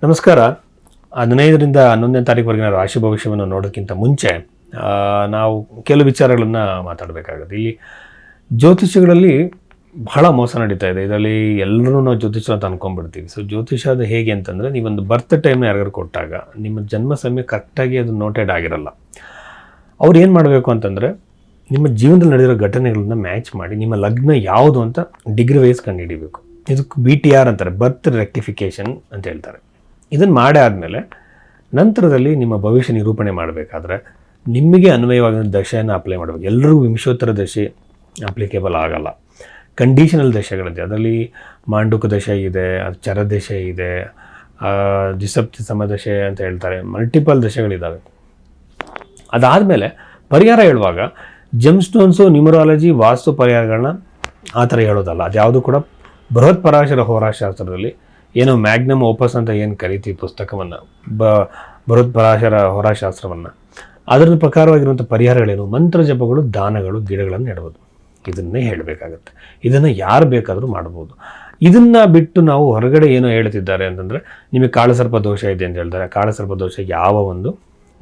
ನಮಸ್ಕಾರ. 15ರಿಂದ 11ನೇ ತಾರೀಕುವರೆಗಿನ ರಾಶಿ ಭವಿಷ್ಯವನ್ನು ನೋಡೋಕ್ಕಿಂತ ಮುಂಚೆ ನಾವು ಕೆಲವು ವಿಚಾರಗಳನ್ನು ಮಾತಾಡಬೇಕಾಗುತ್ತೆ. ಇಲ್ಲಿ ಜ್ಯೋತಿಷ್ಯಗಳಲ್ಲಿ ಬಹಳ ಮೋಸ ನಡೀತಾ ಇದೆ. ಇದರಲ್ಲಿ ಎಲ್ಲರೂ ನಾವು ಜ್ಯೋತಿಷ್ಯ ಅಂತ ಅನ್ಕೊಂಡ್ಬಿಡ್ತೀವಿ. ಸೊ ಜ್ಯೋತಿಷ್ಯ ಅದು ಹೇಗೆ ಅಂತಂದರೆ, ನೀವೊಂದು ಬರ್ತ್ ಟೈಮ್ನ ಯಾರಿಗಾರು ಕೊಟ್ಟಾಗ ನಿಮ್ಮ ಜನ್ಮ ಸಮಯ ಕರೆಕ್ಟಾಗಿ ಅದು ನೋಟೆಡ್ ಆಗಿರಲ್ಲ. ಅವ್ರು ಏನು ಮಾಡಬೇಕು ಅಂತಂದರೆ, ನಿಮ್ಮ ಜೀವನದಲ್ಲಿ ನಡೆದಿರೋ ಘಟನೆಗಳನ್ನ ಮ್ಯಾಚ್ ಮಾಡಿ ನಿಮ್ಮ ಲಗ್ನ ಯಾವುದು ಅಂತ ಡಿಗ್ರಿ ವೈಸ್ ಕಂಡುಹಿಡಿಬೇಕು. ಇದಕ್ಕೆ BTR ಅಂತಾರೆ, ಬರ್ತ್ ರೆಕ್ಟಿಫಿಕೇಷನ್ ಅಂತ ಹೇಳ್ತಾರೆ. ಇದನ್ನು ಮಾಡೇ ಆದಮೇಲೆ ನಂತರದಲ್ಲಿ ನಿಮ್ಮ ಭವಿಷ್ಯ ನಿರೂಪಣೆ ಮಾಡಬೇಕಾದ್ರೆ ನಿಮಗೆ ಅನ್ವಯವಾಗಿರೋ ದಶೆಯನ್ನು ಅಪ್ಲೈ ಮಾಡಬೇಕು. ಎಲ್ಲರಿಗೂ ವಿಂಶೋತ್ತರ ದಶೆ ಅಪ್ಲಿಕೇಬಲ್ ಆಗಲ್ಲ. ಕಂಡೀಷನಲ್ ದಶೆಗಳಿದೆ. ಅದರಲ್ಲಿ ಮಾಂಡುಕ ದಶೆ ಇದೆ, ಚರ ದಶೆ ಇದೆ, ದ್ವಿಸಪ್ತಿ ಸಮದಶೆ ಅಂತ ಹೇಳ್ತಾರೆ, ಮಲ್ಟಿಪಲ್ ದಶೆಗಳಿದ್ದಾವೆ. ಅದಾದಮೇಲೆ ಪರಿಹಾರ ಹೇಳುವಾಗ ಜೆಮ್ ಸ್ಟೋನ್ಸು, ನ್ಯೂಮರಾಲಜಿ, ವಾಸ್ತು ಪರಿಹಾರಗಳನ್ನ ಆ ಥರ ಹೇಳೋದಲ್ಲ. ಅದ್ಯಾವುದು ಕೂಡ ಬೃಹತ್ ಪರಾಶರ ಹೋರಾಶಾಸ್ತ್ರದಲ್ಲಿ ಏನೋ ಮ್ಯಾಗ್ನಮ್ ಓಪಸ್ ಅಂತ ಏನು ಕರಿತೀವಿ ಪುಸ್ತಕವನ್ನು, ಬೃಹತ್ ಪರಾಶರ ಹೋರಾಶಾಸ್ತ್ರವನ್ನು, ಅದರ ಪ್ರಕಾರವಾಗಿರುವಂಥ ಪರಿಹಾರಗಳೇನು, ಮಂತ್ರ ಜಪಗಳು, ದಾನಗಳು, ಗಿಡಗಳನ್ನು ನೆಡ್ಬೋದು. ಇದನ್ನೇ ಹೇಳಬೇಕಾಗತ್ತೆ. ಇದನ್ನು ಯಾರು ಬೇಕಾದರೂ ಮಾಡ್ಬೋದು. ಇದನ್ನು ಬಿಟ್ಟು ನಾವು ಹೊರಗಡೆ ಏನೋ ಹೇಳ್ತಿದ್ದಾರೆ ಅಂತಂದರೆ, ನಿಮಗೆ ಕಾಳಸರ್ಪ ದೋಷ ಇದೆ ಅಂತ ಹೇಳ್ತಾರೆ. ಕಾಳಸರ್ಪ ದೋಷ ಯಾವ ಒಂದು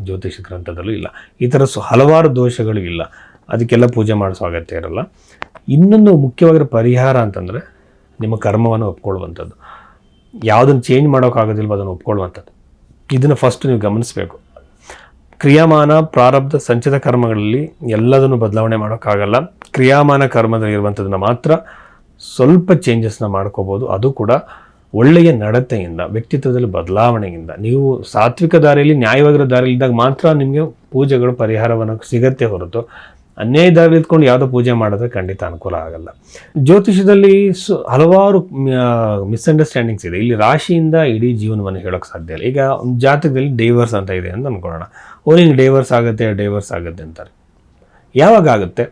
ಜ್ಯೋತಿಷ ಗ್ರಂಥದಲ್ಲೂ ಇಲ್ಲ. ಈ ಥರ ಹಲವಾರು ದೋಷಗಳು ಇಲ್ಲ. ಅದಕ್ಕೆಲ್ಲ ಪೂಜೆ ಮಾಡಿಸೋ ಅಗತ್ಯ ಇರಲ್ಲ. ಇನ್ನೊಂದು ಮುಖ್ಯವಾಗಿರೋ ಪರಿಹಾರ ಅಂತಂದರೆ, ನಿಮ್ಮ ಕರ್ಮವನ್ನು ಒಪ್ಕೊಳ್ಳುವಂಥದ್ದು. ಯಾವುದನ್ನು ಚೇಂಜ್ ಮಾಡೋಕ್ಕಾಗೋದಿಲ್ವೋ ಅದನ್ನು ಒಪ್ಕೊಳ್ಳುವಂಥದ್ದು. ಇದನ್ನು ಫಸ್ಟ್ ನೀವು ಗಮನಿಸಬೇಕು. ಕ್ರಿಯಾಮಾನ, ಪ್ರಾರಬ್ಧ, ಸಂಚಿತ ಕರ್ಮಗಳಲ್ಲಿ ಎಲ್ಲದನ್ನು ಬದಲಾವಣೆ ಮಾಡೋಕ್ಕಾಗಲ್ಲ. ಕ್ರಿಯಾಮಾನ ಕರ್ಮದಲ್ಲಿ ಇರುವಂಥದ್ದನ್ನು ಮಾತ್ರ ಸ್ವಲ್ಪ ಚೇಂಜಸ್ನ ಮಾಡ್ಕೋಬೋದು. ಅದು ಕೂಡ ಒಳ್ಳೆಯ ನಡತೆಯಿಂದ, ವ್ಯಕ್ತಿತ್ವದಲ್ಲಿ ಬದಲಾವಣೆಯಿಂದ. ನೀವು ಸಾತ್ವಿಕ ದಾರಿಯಲ್ಲಿ, ನ್ಯಾಯವಾಗಿರೋ ದಾರಿಯಲ್ಲಿ ಇದ್ದಾಗ ಮಾತ್ರ ನಿಮಗೆ ಪೂಜೆಗಳು ಪರಿಹಾರವನ್ನು ಸಿಗತ್ತೆ ಹೊರತು ಅನ್ಯಾಯ ದಾರಿಯಲ್ಲಿ ಇದ್ಕೊಂಡು ಯಾವುದೋ ಪೂಜೆ ಮಾಡಿದ್ರೆ ಖಂಡಿತ ಅನುಕೂಲ ಆಗಲ್ಲ. ಜ್ಯೋತಿಷದಲ್ಲಿ ಹಲವಾರು ಮಿಸ್ಅಂಡರ್ಸ್ಟ್ಯಾಂಡಿಂಗ್ಸ್ ಇದೆ. ಇಲ್ಲಿ ರಾಶಿಯಿಂದ ಇಡೀ ಜೀವನವನ್ನು ಹೇಳೋಕ್ಕೆ ಸಾಧ್ಯ ಇಲ್ಲ. ಈಗ ಜಾತಕದಲ್ಲಿ ಡೈವರ್ಸ್ ಅಂತ ಇದೆ ಅಂತ ಅಂದ್ಕೊಳ್ಳೋಣ. ನಿಂಗೆ ಡೈವರ್ಸ್ ಆಗುತ್ತೆ ಅಂತಾರೆ. ಯಾವಾಗ ಆಗುತ್ತೆ?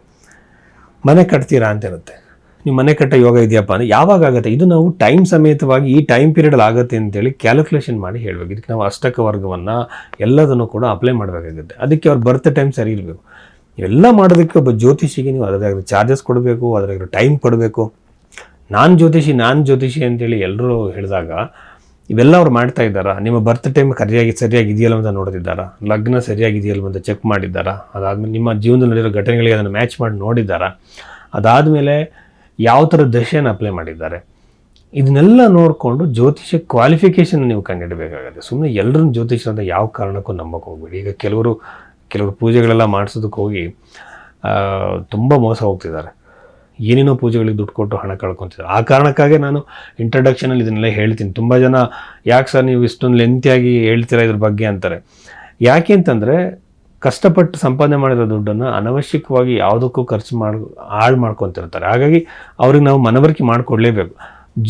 ಮನೆ ಕಟ್ತೀರಾ ಅಂತ ಇರುತ್ತೆ. ನೀವು ಮನೆ ಕಟ್ಟ ಯೋಗ ಇದೆಯಪ್ಪ ಅಂದರೆ ಯಾವಾಗ ಆಗುತ್ತೆ? ಇದು ನಾವು ಟೈಮ್ ಸಮೇತವಾಗಿ ಈ ಟೈಮ್ ಪೀರಿಯಡಲ್ಲಿ ಆಗುತ್ತೆ ಅಂತೇಳಿ ಕ್ಯಾಲ್ಕುಲೇಷನ್ ಮಾಡಿ ಹೇಳಬೇಕು. ಇದಕ್ಕೆ ನಾವು ಅಷ್ಟಕ ವರ್ಗವನ್ನು ಎಲ್ಲದನ್ನು ಕೂಡ ಅಪ್ಲೈ ಮಾಡಬೇಕಾಗುತ್ತೆ. ಅದಕ್ಕೆ ಅವ್ರ ಬರ್ತ್ ಟೈಮ್ ಸರಿ ಇರಬೇಕು. ಇವೆಲ್ಲ ಮಾಡೋದಕ್ಕೆ ಒಬ್ಬ ಜ್ಯೋತಿಷಿಗೆ ನೀವು ಅದರಾಗಿರೋ ಚಾರ್ಜಸ್ ಕೊಡಬೇಕು, ಅದರಾಗಿರೋ ಟೈಮ್ ಕೊಡಬೇಕು. ನಾನು ಜ್ಯೋತಿಷಿ ಅಂತೇಳಿ ಎಲ್ಲರೂ ಹೇಳಿದಾಗ ಇವೆಲ್ಲ ಅವ್ರು ಮಾಡ್ತಾ ಇದ್ದಾರಾ? ನಿಮ್ಮ ಬರ್ತ್ ಟೈಮ್ ಸರಿಯಾಗಿ ಇದೆಯಲ್ಲ ಅಂತ ನೋಡ್ತಿದ್ದಾರಾ? ಲಗ್ನ ಸರಿಯಾಗಿದೆಯಲ್ಲ ಅಂತ ಚೆಕ್ ಮಾಡಿದ್ದಾರಾ? ಅದಾದಮೇಲೆ ನಿಮ್ಮ ಜೀವನದಲ್ಲಿ ನಡೆದಿರೋ ಘಟನೆಗಳಿಗೆ ಅದನ್ನು ಮ್ಯಾಚ್ ಮಾಡಿ ನೋಡಿದ್ದಾರಾ? ಅದಾದಮೇಲೆ ಯಾವ ಥರ ದಶೆಯನ್ನು ಅಪ್ಲೈ ಮಾಡಿದ್ದಾರೆ? ಇದನ್ನೆಲ್ಲ ನೋಡಿಕೊಂಡು ಜ್ಯೋತಿಷ ಕ್ವಾಲಿಫಿಕೇಷನ್ ನೀವು ಕಂಡುಹಿಡಬೇಕಾಗುತ್ತೆ. ಸುಮ್ಮನೆ ಎಲ್ಲರನ್ನ ಜ್ಯೋತಿಷ ಅಂತ ಯಾವ ಕಾರಣಕ್ಕೂ ನಂಬಕ್ಕೆ ಹೋಗ್ಬೇಡಿ. ಈಗ ಕೆಲವರು ಪೂಜೆಗಳೆಲ್ಲ ಮಾಡಿಸೋದಕ್ಕೆ ಹೋಗಿ ತುಂಬ ಮೋಸ ಹೋಗ್ತಿದ್ದಾರೆ. ಏನೇನೋ ಪೂಜೆಗಳಿಗೆ ದುಡ್ಡು ಕೊಟ್ಟು ಹಣ ಕಳ್ಕೊತಿದ್ದಾರೆ. ಆ ಕಾರಣಕ್ಕಾಗಿ ನಾನು ಇಂಟ್ರಡಕ್ಷನಲ್ಲಿ ಇದನ್ನೆಲ್ಲ ಹೇಳ್ತೀನಿ. ತುಂಬ ಜನ ಯಾಕೆ ಸರ್ ನೀವು ಇಷ್ಟೊಂದು ಲೆಂತಿಯಾಗಿ ಹೇಳ್ತೀರಾ ಇದ್ರ ಬಗ್ಗೆ ಅಂತಾರೆ. ಯಾಕೆ ಅಂತಂದರೆ, ಕಷ್ಟಪಟ್ಟು ಸಂಪಾದನೆ ಮಾಡಿರೋ ದುಡ್ಡನ್ನು ಅನವಶ್ಯಕವಾಗಿ ಯಾವುದಕ್ಕೂ ಖರ್ಚು ಹಾಳು ಮಾಡ್ಕೊತಿರ್ತಾರೆ. ಹಾಗಾಗಿ ಅವ್ರಿಗೆ ನಾವು ಮನವರಿಕೆ ಮಾಡಿಕೊಡ್ಲೇಬೇಕು.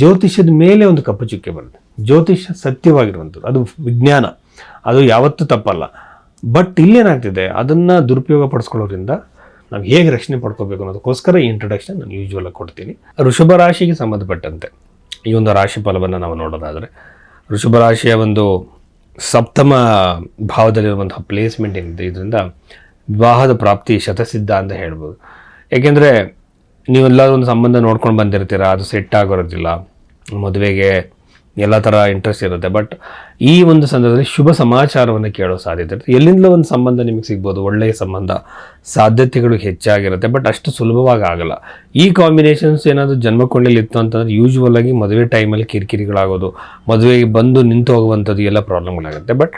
ಜ್ಯೋತಿಷ್ಯದ ಮೇಲೆ ಒಂದು ಕಪ್ಪು ಚುಕ್ಕೆ ಬರುತ್ತೆ. ಜ್ಯೋತಿಷ್ಯ ಸತ್ಯವಾಗಿರುವಂಥದ್ದು, ಅದು ವಿಜ್ಞಾನ, ಅದು ಯಾವತ್ತೂ ತಪ್ಪಲ್ಲ. ಬಟ್ ಇಲ್ಲೇನಾಗ್ತಿದೆ, ಅದನ್ನು ದುರುಪಯೋಗ ಪಡಿಸ್ಕೊಳ್ಳೋದ್ರಿಂದ ನಾವು ಹೇಗೆ ರಕ್ಷಣೆ ಪಡ್ಕೋಬೇಕು ಅನ್ನೋದಕ್ಕೋಸ್ಕರ ಈ ಇಂಟ್ರೊಡಕ್ಷನ್ ನಾನು ಯೂಶ್ವಲಾಗಿ ಕೊಡ್ತೀನಿ. ವೃಷಭ ರಾಶಿಗೆ ಸಂಬಂಧಪಟ್ಟಂತೆ ಈ ಒಂದು ರಾಶಿ ಫಲವನ್ನು ನಾವು ನೋಡೋದಾದರೆ, ವೃಷಭ ರಾಶಿಯ ಒಂದು ಸಪ್ತಮ ಭಾವದಲ್ಲಿರುವಂತಹ ಪ್ಲೇಸ್ಮೆಂಟ್ ಏನಿದೆ, ಇದರಿಂದ ವಿವಾಹದ ಪ್ರಾಪ್ತಿ ಶತಸಿದ್ಧ ಅಂತ ಹೇಳ್ಬೋದು. ಏಕೆಂದರೆ ನೀವೆಲ್ಲರೂ ಒಂದು ಸಂಬಂಧ ನೋಡ್ಕೊಂಡು ಬಂದಿರ್ತೀರ, ಅದು ಸೆಟ್ ಆಗೋದಿಲ್ಲ, ಮದುವೆಗೆ ಎಲ್ಲ ಥರ ಇಂಟ್ರೆಸ್ಟ್ ಇರುತ್ತೆ. ಬಟ್ ಈ ಒಂದು ಸಂದರ್ಭದಲ್ಲಿ ಶುಭ ಸಮಾಚಾರವನ್ನು ಕೇಳೋ ಸಾಧ್ಯತೆ ಇರುತ್ತೆ. ಎಲ್ಲಿಂದಲೂ ಒಂದು ಸಂಬಂಧ ನಿಮಗೆ ಸಿಗ್ಬೋದು, ಒಳ್ಳೆಯ ಸಂಬಂಧ, ಸಾಧ್ಯತೆಗಳು ಹೆಚ್ಚಾಗಿರುತ್ತೆ. ಬಟ್ ಅಷ್ಟು ಸುಲಭವಾಗಿ ಆಗಲ್ಲ. ಈ ಕಾಂಬಿನೇಷನ್ಸ್ ಏನಾದರೂ ಜನ್ಮಕೊಂಡಲ್ಲಿ ಇತ್ತು ಅಂತಂದರೆ ಯೂಶ್ವಲ್ ಆಗಿ ಮದುವೆ ಟೈಮಲ್ಲಿ ಕಿರಿಕಿರಿಗಳಾಗೋದು, ಮದುವೆಗೆ ಬಂದು ನಿಂತು ಹೋಗುವಂಥದ್ದು ಎಲ್ಲ ಪ್ರಾಬ್ಲಮ್ಗಳಾಗುತ್ತೆ. ಬಟ್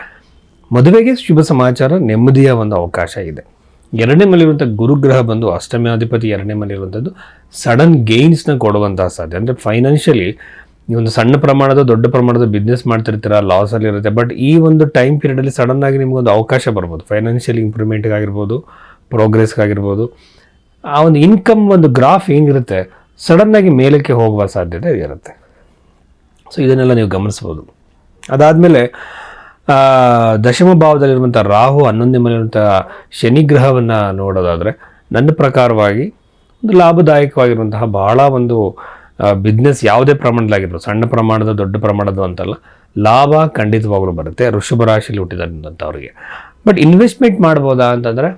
ಮದುವೆಗೆ ಶುಭ ಸಮಾಚಾರ, ನೆಮ್ಮದಿಯ ಒಂದು ಅವಕಾಶ ಇದೆ. 2ನೇ ಮನೆಯಲ್ಲಿರುವಂಥ ಗುರುಗ್ರಹ ಬಂದು ಅಷ್ಟಮಾಧಿಪತಿ 2ನೇ ಮನೆಯಲ್ಲಿರುವಂಥದ್ದು ಸಡನ್ ಗೇನ್ಸ್ನ ಕೊಡುವಂತಹ ಸಾಧ್ಯ. ಅಂದರೆ ಫೈನಾನ್ಷಿಯಲಿ ಈ ಒಂದು ಸಣ್ಣ ಪ್ರಮಾಣದ ದೊಡ್ಡ ಪ್ರಮಾಣದ ಬಿಸ್ನೆಸ್ ಮಾಡ್ತಿರ್ತೀರ, ಲಾಸಲ್ಲಿ ಇರುತ್ತೆ. ಬಟ್ ಈ ಒಂದು ಟೈಮ್ ಪೀರಿಯಡಲ್ಲಿ ಸಡನ್ನಾಗಿ ನಿಮಗೊಂದು ಅವಕಾಶ ಬರ್ಬೋದು. ಫೈನಾನ್ಷಿಯಲ್ ಇಂಪ್ರೂವ್ಮೆಂಟ್ಗಾಗಿರ್ಬೋದು, ಪ್ರೋಗ್ರೆಸ್ಗಾಗಿರ್ಬೋದು. ಆ ಒಂದು ಇನ್ಕಮ್ ಒಂದು ಗ್ರಾಫ್ ಏನಿರುತ್ತೆ ಸಡನ್ನಾಗಿ ಮೇಲಕ್ಕೆ ಹೋಗುವ ಸಾಧ್ಯತೆ ಇರುತ್ತೆ. ಸೊ ಇದನ್ನೆಲ್ಲ ನೀವು ಗಮನಿಸ್ಬೋದು. ಅದಾದಮೇಲೆ ದಶಮ ಭಾವದಲ್ಲಿರುವಂಥ ರಾಹು, 11ನೇ ಮನೆಯಲ್ಲಿರುವಂಥ ಶನಿಗ್ರಹವನ್ನು ನೋಡೋದಾದರೆ, ನನ್ನ ಪ್ರಕಾರವಾಗಿ ಒಂದು ಲಾಭದಾಯಕವಾಗಿರುವಂತಹ ಭಾಳ ಒಂದು ಬಿಸ್ನೆಸ್ ಯಾವುದೇ ಪ್ರಮಾಣದಾಗಿರ್ಬೋದು, ಸಣ್ಣ ಪ್ರಮಾಣದ ದೊಡ್ಡ ಪ್ರಮಾಣದ ಅಂತಲ್ಲ, ಲಾಭ ಖಂಡಿತವಾಗ್ಲೂ ಬರುತ್ತೆ ವೃಷಭ ರಾಶಿಯಲ್ಲಿ ಹುಟ್ಟಿದಂಥವ್ರಿಗೆ. ಬಟ್ ಇನ್ವೆಸ್ಟ್ಮೆಂಟ್ ಮಾಡ್ಬೋದಾ ಅಂತಂದರೆ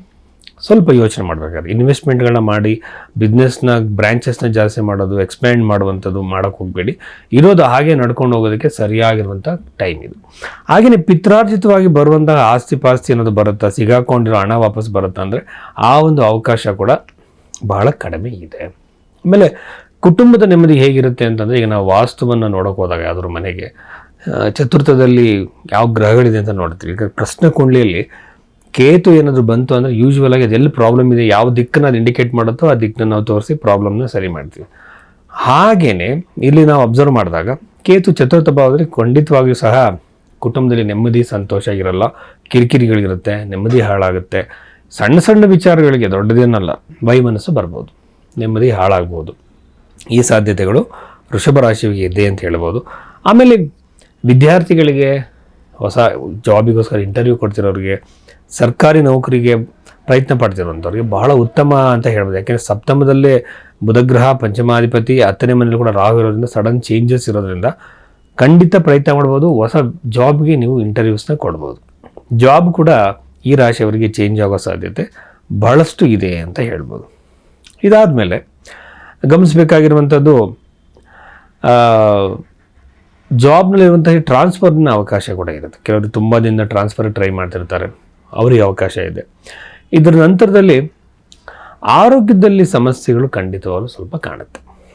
ಸ್ವಲ್ಪ ಯೋಚನೆ ಮಾಡಬೇಕಾದ್ರೆ ಇನ್ವೆಸ್ಟ್ಮೆಂಟ್ಗಳನ್ನ ಮಾಡಿ ಬಿಸ್ನೆಸ್ನ ಬ್ರ್ಯಾಂಚಸ್ನ ಜಾಸ್ತಿ ಮಾಡೋದು, ಎಕ್ಸ್ಪ್ಯಾಂಡ್ ಮಾಡುವಂಥದ್ದು ಮಾಡೋಕ್ಕೆ ಹೋಗಬೇಡಿ. ಇರೋದು ಹಾಗೆ ನಡ್ಕೊಂಡು ಹೋಗೋದಕ್ಕೆ ಸರಿಯಾಗಿರುವಂಥ ಟೈಮ್ ಇದು. ಹಾಗೆಯೇ ಪಿತ್ರಾರ್ಜಿತವಾಗಿ ಬರುವಂತಹ ಆಸ್ತಿ ಪಾಸ್ತಿ ಅನ್ನೋದು ಬರುತ್ತಾ, ಸಿಗಾಕೊಂಡಿರೋ ಹಣ ವಾಪಸ್ ಬರುತ್ತಾ ಅಂದರೆ ಆ ಒಂದು ಅವಕಾಶ ಕೂಡ ಬಹಳ ಕಡಿಮೆ ಇದೆ. ಆಮೇಲೆ ಕುಟುಂಬದ ನೆಮ್ಮದಿ ಹೇಗಿರುತ್ತೆ ಅಂತಂದರೆ, ಈಗ ನಾವು ವಾಸ್ತುವನ್ನು ನೋಡೋಕೆ ಹೋದಾಗ ಯಾವ್ದಾದ್ರು ಮನೆಗೆ ಚತುರ್ಥದಲ್ಲಿ ಯಾವ ಗ್ರಹಗಳಿದೆ ಅಂತ ನೋಡ್ತೀವಿ. ಈಗ ಪ್ರಶ್ನೆ ಕುಂಡ್ಲಿಯಲ್ಲಿ ಕೇತು ಏನಾದರೂ ಬಂತು ಅಂದರೆ ಯೂಶ್ವಲ್ ಆಗಿ ಅದೆಲ್ಲಿ ಪ್ರಾಬ್ಲಮ್ ಇದೆ, ಯಾವ ದಿಕ್ಕನ್ನು ಅದು ಇಂಡಿಕೇಟ್ ಮಾಡುತ್ತೋ ಆ ದಿಕ್ಕನ್ನು ನಾವು ತೋರಿಸಿ ಪ್ರಾಬ್ಲಮ್ನ ಸರಿ ಮಾಡ್ತೀವಿ. ಹಾಗೆಯೇ ಇಲ್ಲಿ ನಾವು ಅಬ್ಸರ್ವ್ ಮಾಡಿದಾಗ ಕೇತು ಚತುರ್ಥ ಭಾವದಲ್ಲಿ ಖಂಡಿತವಾಗಿಯೂ ಸಹ ಕುಟುಂಬದಲ್ಲಿ ನೆಮ್ಮದಿ ಸಂತೋಷ ಇರಲ್ಲ, ಕಿರಿಕಿರಿಗಳಿರುತ್ತೆ, ನೆಮ್ಮದಿ ಹಾಳಾಗುತ್ತೆ. ಸಣ್ಣ ಸಣ್ಣ ವಿಚಾರಗಳಿಗೆ, ದೊಡ್ಡದೇನಲ್ಲ, ವೈಮನಸ್ಸು ಬರ್ಬೋದು, ನೆಮ್ಮದಿ ಹಾಳಾಗ್ಬೋದು. ಈ ಸಾಧ್ಯತೆಗಳು ವೃಷಭ ರಾಶಿಗೆ ಇದೆ ಅಂತ ಹೇಳ್ಬೋದು. ಆಮೇಲೆ ವಿದ್ಯಾರ್ಥಿಗಳಿಗೆ, ಹೊಸ ಜಾಬಿಗೋಸ್ಕರ ಇಂಟರ್ವ್ಯೂ ಕೊಡ್ತಿರೋರಿಗೆ, ಸರ್ಕಾರಿ ನೌಕರಿಗೆ ಪ್ರಯತ್ನ ಪಡ್ತಿರೋಂಥವ್ರಿಗೆ ಬಹಳ ಉತ್ತಮ ಅಂತ ಹೇಳ್ಬೋದು. ಯಾಕೆಂದರೆ ಸಪ್ತಮದಲ್ಲೇ ಬುಧಗ್ರಹ ಪಂಚಮಾಧಿಪತಿ, 10ನೇ ಮನೇಲಿ ಕೂಡ ರಾಹು ಇರೋದ್ರಿಂದ ಸಡನ್ ಚೇಂಜಸ್ ಇರೋದ್ರಿಂದ ಖಂಡಿತ ಪ್ರಯತ್ನ ಮಾಡ್ಬೋದು. ಹೊಸ ಜಾಬ್ಗೆ ನೀವು ಇಂಟರ್ವ್ಯೂಸ್ನ ಕೊಡ್ಬೋದು. ಜಾಬ್ ಕೂಡ ಈ ರಾಶಿಯವರಿಗೆ ಚೇಂಜ್ ಆಗೋ ಸಾಧ್ಯತೆ ಬಹಳಷ್ಟು ಇದೆ ಅಂತ ಹೇಳ್ಬೋದು. ಇದಾದಮೇಲೆ ಗಮನಿಸಬೇಕಾಗಿರುವಂಥದ್ದು, ಜಾಬ್ನಲ್ಲಿರುವಂಥ ಟ್ರಾನ್ಸ್ಫರ್ನ ಅವಕಾಶ ಕೂಡ ಇರುತ್ತೆ. ಕೆಲವರು ತುಂಬ ದಿನ ಟ್ರಾನ್ಸ್ಫರ್ ಟ್ರೈ ಮಾಡ್ತಿರ್ತಾರೆ, ಅವರಿಗೆ ಅವಕಾಶ ಇದೆ. ಇದರ ನಂತರದಲ್ಲಿ ಆರೋಗ್ಯದಲ್ಲಿ ಸಮಸ್ಯೆಗಳು ಖಂಡಿತವಾಗಲೂ ಸ್ವಲ್ಪ ಕಾಣುತ್ತೆ.